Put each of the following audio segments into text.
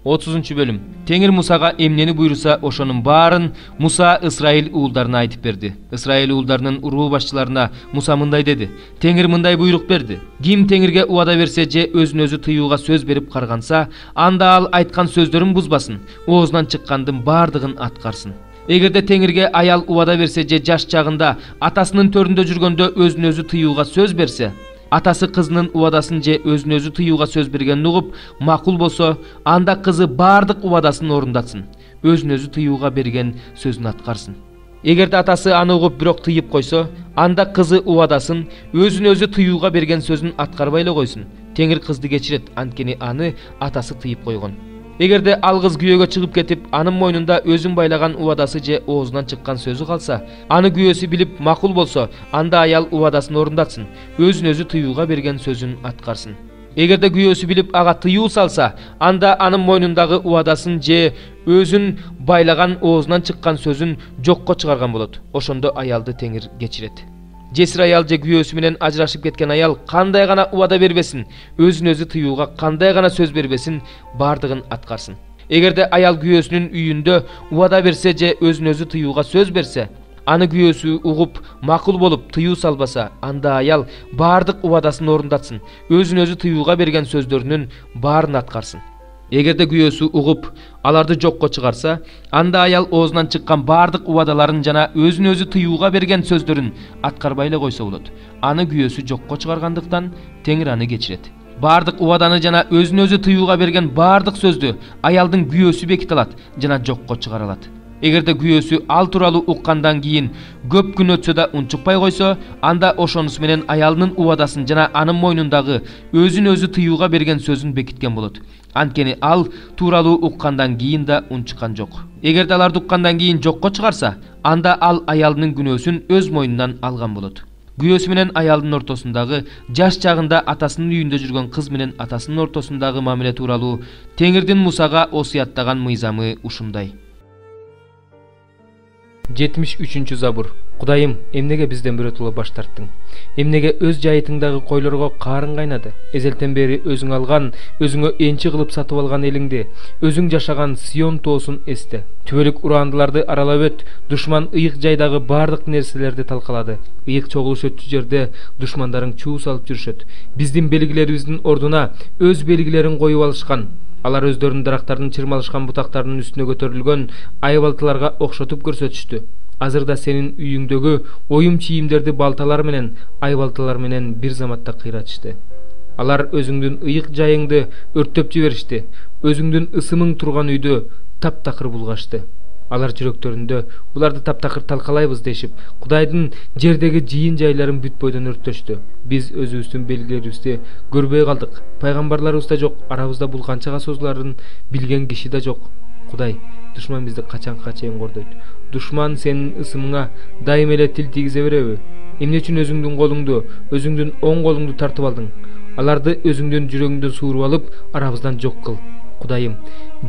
30-бөлүм. Теңир Мусага эмнени буйруса ошонун баарын Муса Исраил уулдарына айтып берди. Исраил уулдарынын уруу башчыларына Муса мындай деди: Теңир мындай буйрук берди. Ким Теңирге убада берсе же өзүн өзү тыюуга сөз берип карганса, анда ал айткан сөздөрүн бузбасын, оозунан чыккандын баардыгын аткарсын. Эгерде Теңирге аял убада берсе же жаш чагында атасынын төрүндө жүргөндө өзүн өзү тыюуга сөз берсе, атасы кызынын убадасын же өзүн өзү тыюуга сөз бергенин угуп макул болсо, анда кызы баардык убадасын орундатсын, өзүн өзү тыюуга берген сөзүн аткарсын. Эгерде атасы аны угуп бирок тыйып койсо, анда кызы убадасын, өзүн өзү тыюуга берген сөзүн аткарбай эле койсун. Теңир кызды кечирет, анткени аны атасы тыйып койгон. Эгерде ал кыз күйөөгө чыгып кетип, анын мойнунда өзүн байлаган убадасы же оозунан чыккан сөзү калса, аны күйөөсү билип макул болсо, анда аял убадасын орундатсын, өзүн өзү тыюуга берген сөзүн аткарсын. Эгерде күйөөсү билип ага тыюу салса, анда анын мойнундагы убадасын же өзүн байлаган оозунан чыккан сөзүн жокко чыгарган болот. Ошондо аялды Теңир кечирет. Жесир аял же күйөөсү менен ажырашып кеткен аял кандай гана убада бербесин, өзүн өзү тыюуга кандай гана сөз бербесин, баардыгын аткарсын. Эгерде аял күйөөсүнүн үйүндө убада берсе же өзүн өзү тыюуга сөз берсе, аны күйөөсү угуп макул болуп тыюу салбаса, анда аял баардык убадасын орундатсын, өзүн өзү тыюуга берген сөздөрүнүн баарын аткарсын. Эгерде күйөөсү угуп аларды жокко чыгарса, анда аял оозунан чыккан баардык убадаларын жана өзүн өзү тыюуга берген сөздөрүн аткарбай эле койсо болот. Аны күйөөсү жокко чыгаргандыктан Теңир аны кечирет. Баардык убаданы жана өзүн өзү тыюуга берген баардык сөздү аялдын күйөөсү беките алат жана жокко чыгара алат. Эгерде күйөөсү ал тууралуу уккандан кийин көп күн өтсө да унчукпай койсо, анда ошонусу менен аялынын убадасын жана анын мойнундагы өзүн өзү тыюуга берген сөзүн бекиткен болот. Анткени ал тууралуу уккандан кийин да унчуккан жок. Эгерде аларды уккандан кийин жокко чыгарса, анда ал аялынын күнөөсүн өз мойнунан алган болот. Күйөөсү менен аялдын ортосундагы жаш чагында атасынын үйүндө жүргөн кыз менен атасынын ортосундагы мамиле тууралуу Теңирдин Мусага осуяттаган мыйзамы ушундай. 73-чү забур. Кудайым, эмнеге бизден биротоло баш тарттың? Эмнеге өз жайытыңдагы койлорго каарың кайнады? Эзелтен бери өзүң алган, өзүңө энчи кылып сатып алган элиңди, өзүң жашаган Сион тоосун эсте. Түбөлүк урандыларды аралап өт, душман ыйык жайдагы бардык нерселерди талкалады. Ыйык чогулуш өтчү жерде душмандарың чуу салып жүрүшөт. Биздин белгилерибиздин ордуна өз белгилерин коюп алышкан. Алар өздөрүнүн дарактардын чырмалышкан бутактарынын үстүнө көтөрүлгөн айбалтыларга окшотуп көрсөтүштү. Азырда сенин үйүңдөгү оюм чийимдерди балталар менен, айбалталар менен бир заматта кыйратышты. Алар өзүңдүн ыйык жайыңды өрттөп жиберишти. Өзүңдүн ысымың турган үйдү таптакыр булгашты. Алар жүрөктөрүндө буларды таптакыр талкалайбыз дешип, Кудайдын жердеги жыйын жайларын бүт бойдон өрттөштү. Биз өзүбүздүн белгилерибизди көрбөй калдык. Пайгамбарларыбыз да жок, арабызда бул канчага созуларын билген киши да жок. Кудай, душман бизди качанга чейин кордойт? Душман сенин ысымыңа дайым эле тил тийгизе береби? Эмне үчүн өзүңдүн колуңду, өзүңдүн оң колуңду тартып алдың? Аларды өзүңдүн жүрөгүңдөн сууруп алып, арабыздан жок кыл. Кудайым,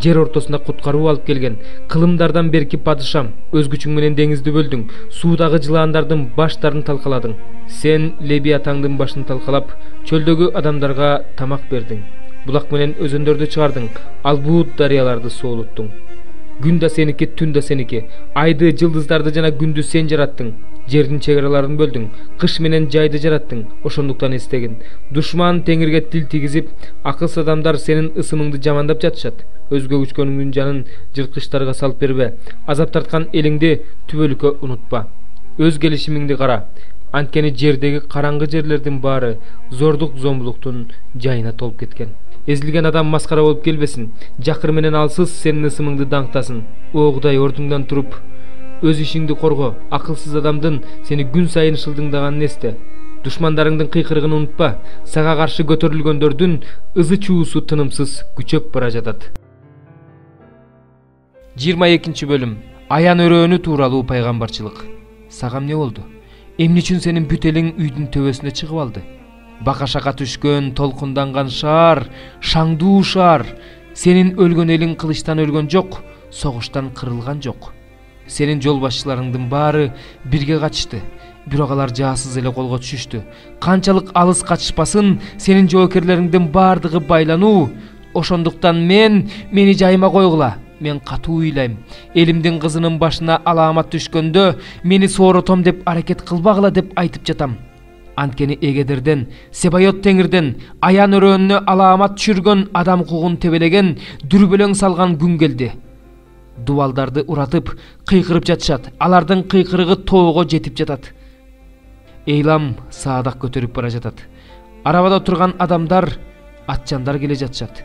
жер ортосунда куткаруу алып келген кылымдардан берки падышам, өз күчүң менен деңизди бөлдүң, суудагы жылаандардын баштарын талкаладың. Сен Лебиатаңдын башын талкалап, чөлдөгү адамдарга тамак бердиң. Булак менен өзөндөрдү чыгардың, албуут дарыяларды соолуттуң. Күн да сеники, түн да сеники. Айды, жылдыздарды жана күндү сен жараттың. Жердин чегераларын бөлдүң, кыш менен жайды жараттың. Ошондуктан эстегин. Душман Теңирге тил тийгизип, акылсыз адамдар сенин ысымыңды жамандап жатышат. Өзгө күчкөнүңдүн жанын жырткычтарга салып бербе. Азап тарткан элиңди түбөлүккө унутпа. Өз келишимиңди кара. Анткени жердеги караңгы жерлердин баары зордук зомбулуктун жайына толуп кеткен. Эзилген адам маскара болуп келбесин. Жакыр менен алсыз сенин ысымыңды даңктасын. О Кудай, ордуңдан туруп өз ишиңди корго. Акылсыз адамдын сени күн сайын шылдыңдаганын эсте. Душмандарыңдын кыйкырыгын унутпа. Сага каршы көтөрүлгөндөрдүн ызы чуусу тынымсыз күчөп бара жатат. 22-бөлүм. Аян өрөөнү тууралуу пайгамбарчылык. Сага эмне болду? Эмне үчүн сенин бүт элиң үйдүн төбөсүнө чыгып алды? Бакашака түшкөн, толкунданган шаар, шаңдуу шаар. Сенин өлгөн элиң кылычтан өлгөн жок, согуштан кырылган жок. Сенин жол башчыларыңдын баары бирге качышты, бирок алар жаасыз эле колго түшүштү. Канчалык алыс качышпасын, сенин жоокерлериңдин баардыгы байлануу, Ошондуктан мени жайыма койгула. Мен катуу ыйлайм. Элимдин кызынын башына аламат түшкөндө мени сооротом деп аракет кылбагыла деп айтып жатам. Анткени эгедерден, Себайот теңирден аян өрөөнүнө аламат түшүргөн адам кугун тебелеген, дүрбөлөң салган күн келди. Дубалдарды уратып, кыйкырып жатышат. Алардын кыйкырыгы тоого жетип жатат. Эйлам саадак көтөрүп бара жатат. Арабада турган адамдар, атчандар келе жатышат.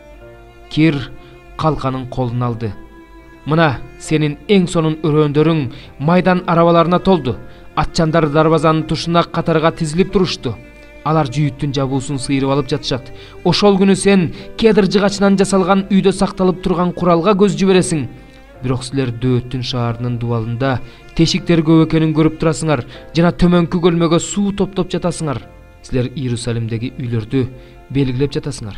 Кир калканын колуна алды. Мына сенин эң сонун өрөөндөрүң майдан арабаларына толду. Атчандар дарбазанын тушуна катарга тизилип турушту. Алар жүйүттүн жабуусун сыйрып алып жатышат. Ошол күнү сен кедир жыгачынан жасалган үйдө сакталып турган куралга көз жибересиң. Бирок силер Дөөттүн шаарынын дубалында тешиктер көп экенин көрүп турасыңар жана төмөнкү көлмөгө суу топтоп жатасыңар. Силер Иерусалимдеги үйлөрдү белгилеп жатасыңар.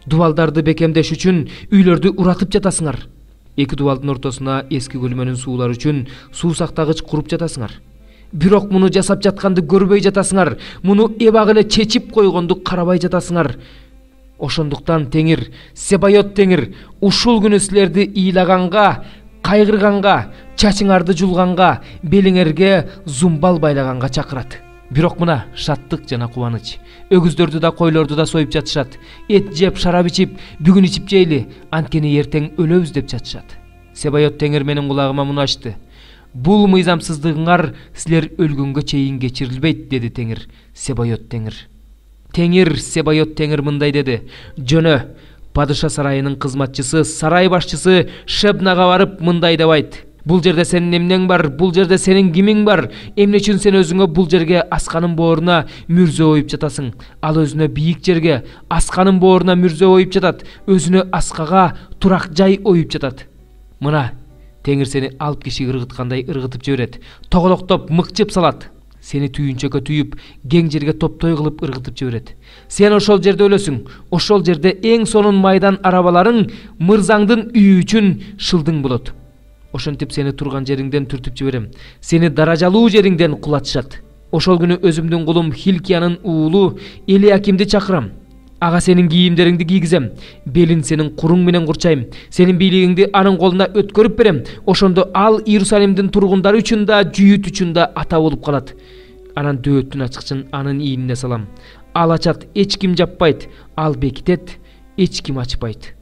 Дубалдарды бекемдеш үчүн үйлөрдү уратып жатасыңар. Эки дубалдын ортосуна эски көлмөнүн суулары үчүн суу сактагыч куруп жатасыңар. Бирок муну жасап жатканды көрбөй жатасыңар. Муну эбак эле чечип койгонду карабай жатасыңар. Ошондуктан Теңир, Себайот Теңир, ушул күнү силерди ыйлаганга, кайгырганга, чачыңарды жулганга, белиңерге зумбал байлаганга чакырат. Бирок мына шаттык жана кубаныч. Өгүздөрдү да койлорду да союп жатышат. Эт жеп, шарап ичип, бүгүн ичип жейли, анткени эртең өлөбүз деп жатышат. Себайот Теңир менин кулагыма муну ачты. Бул мыйзамсыздыгыңар силер өлгөнгө чейин кечирилбейт, деди Теңир, Себайот Теңир. Теңир, Себайот Теңир мындай деди. Жөнө, падыша сарайынын кызматчысы, сарай башчысы Шебнага барып мындай деп айт. Бул жерде сенин эмнең бар? Бул жерде сенин кимиң бар? Эмне үчүн сен өзүңө бул жерге асканын бооруна мүрзө оюп жатасың? Ал өзүнө бийик жерге асканын бооруна мүрзө оюп жатат. Өзүнө аскага турак жай оюп жатат. Мына Теңир сени алып киши ыргыткандай ыргытып жиберет. Тоголоктоп, мыкчып салат. Сени түйүнчөккө түйүп, кең жерге топтой кылып ыргытып жиберет. Сен ошол жерде өлөсүң. Ошол жерде эң сонун майдан арабаларың мырзаңдын үйү үчүн шылдың болот. Ошентип сени турган жериңден түртүп жиберем. Сени даражалуу жериңден кулатышат. Ошол күнү өзүмдүн кулум Хилкиянын уулу Элиакимди чакырам. Ага сенин кийимдериңди кийгизем. Белин сенин куруң менен курчайм. Сенин бийлигиңди анын колуна өткөрүп берем. Ошондо ал Иерусалимдин тургундары үчүн да, жүйүт үчүн да ата болуп калат. Анан Дөөттүн ачкычын анын ийинине салам. Ал ачат, эч ким жаппайт. Ал бекитет, эч ким ачпайт.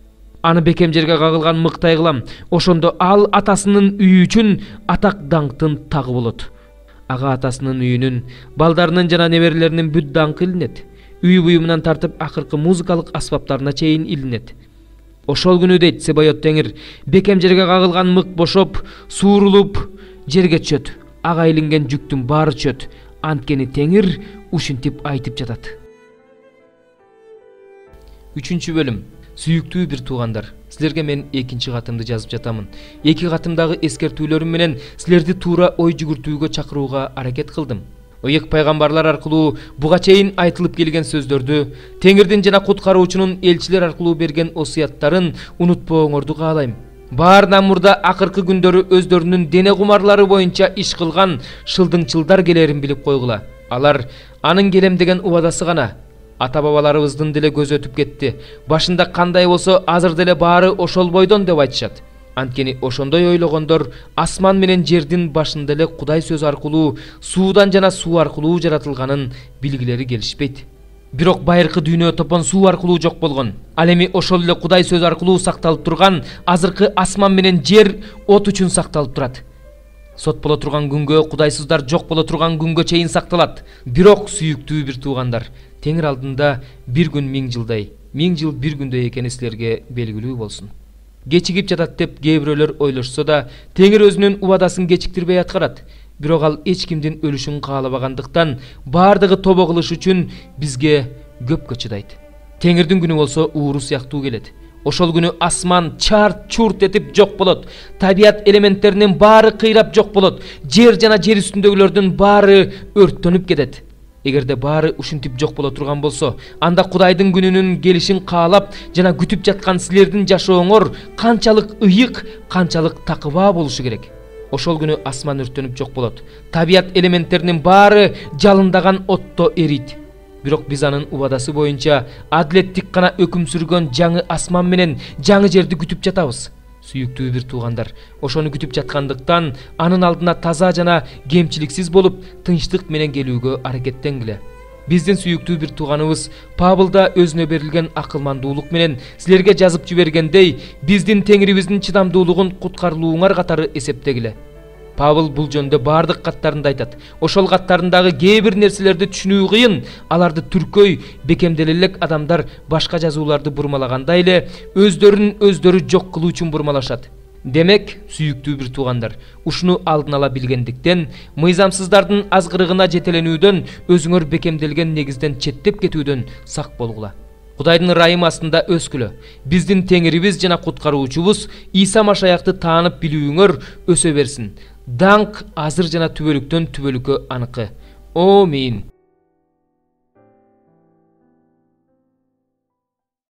Аны бекем жерге кагылган мыктай кылам. Ошондо ал атасынын үйү үчүн атак даңктын тагы болот. Ага атасынын үйүнүн, балдарынын жана неберелеринин бүт даңкы илинет. Үй буюмунан тартып акыркы музыкалык аспаптарына чейин илинет. Ошол күнү дейт Себайот Теңир, бекем жерге кагылган мык бошоп, суурулуп жерге түшөт. Ага илинген жүктүн баары түшөт. Анткени Теңир ушинтип айтып жатат. 3 бөлүм. Сүйүктүү бир туугандар, силерге мен экинчи катымды жазып жатамын. Эки катымдагы эскертүүлөрүм менен силерди туура ой жүгүртүүгө чакырууга аракет кылдым. Ыйык пайгамбарлар аркылуу буга чейин айтылып келген сөздөрдү, Теңирдин жана куткаруучунун элчилер аркылуу берген осуяттарын унутпооңорду каалайм. Баарынан мурда акыркы күндөрү өздөрүнүн дене кумарлары боюнча иш кылган шылдыңчылдар келерин билип койгула. Алар анын келем деген убадасы гана. Ата бабаларыбыздын деле көзү өтүп кетти. Башында кандай болсо, азыр деле баары ошол бойдон деп айтышат. Анткени ошондой ойлогондор асман менен жердин башында эле Кудай сөз аркылуу, суудан жана суу аркылуу жаратылганын билгилери келишпейт. Бирок байыркы дүйнө топон суу аркылуу жок болгон. Ал эми ошол эле Кудай сөз аркылуу сакталып турган азыркы асман менен жер от үчүн сакталып турат. Сот боло турган күнгө, кудайсыздар жок боло турган күнгө чейин сакталат. Бирок сүйүктүү бир туугандар, Теңир алдында бир күн 1000 жылдай, 1000 жыл бир күндөй экени силерге белгилүү болсун. Кечигип жатат деп кээ бирөөлөр ойлошсо да, Теңир өзүнүн убадасын кечиктирбей аткарат. Бирок ал эч кимдин өлүшүн каалабагандыктан баардыгы тобо кылыш үчүн бизге көпкө чыдайт. Теңирдин күнү болсо ууру сыяктуу келет. Ошол күнү асман чарт-чурт этип жок болот. Табият элементтеринин баары кыйрап жок болот. Жер жана жер үстүндөгүлөрдүн баары өрттөнүп кетет. Эгерде баары ушинтип жок боло турган болсо, анда Кудайдын күнүнүн келишин каалап жана күтүп жаткан силердин жашооңор канчалык ыйык, канчалык такыба болушу керек. Ошол күнү асман өрттөнүп жок болот. Табият элементтеринин баары жалындаган отто эрийт. Бирок биз анын убадасы боюнча адилеттик гана өкүм сүргөн жаңы асман менен жаңы жерди күтүп жатабыз. Сүйүктүү бир туугандар, ошону күтүп жаткандыктан анын алдына таза жана кемчиликсиз болуп, тынчтык менен келүүгө аракеттенгиле. Биздин сүйүктүү бир тууганыбыз Павыл да өзүнө берилген акылмандуулук менен силерге жазып жибергендей, биздин Теңирибиздин чыдамдуулугун куткарылууңар катары эсептегиле. Павыл бул жөндө бардык каттарында айтат. Ошол каттарындагы кээ бир нерселерди түшүнүү кыйын, аларды түркөй, бекемделе элек адамдар башка жазууларды бурмалагандай эле өздөрүн жок кылуу үчүн бурмалашат. Демек, сүйүктүү бир туугандар, ушуну алдын ала билгендиктен, мыйзамсыздардын азгырыгына жетеленүүдөн, өзүңөр бекемделген негизден четтеп кетүүдөн сак болгула. Кудайдын ырайымы астында өскүлө. Биздин Теңирибиз жана куткаруучубуз Иса Машаякты таанып билүүңөр өсө берсин. Даңк азыр жана түбөлүктөн түбөлүккө аныкы. Амин.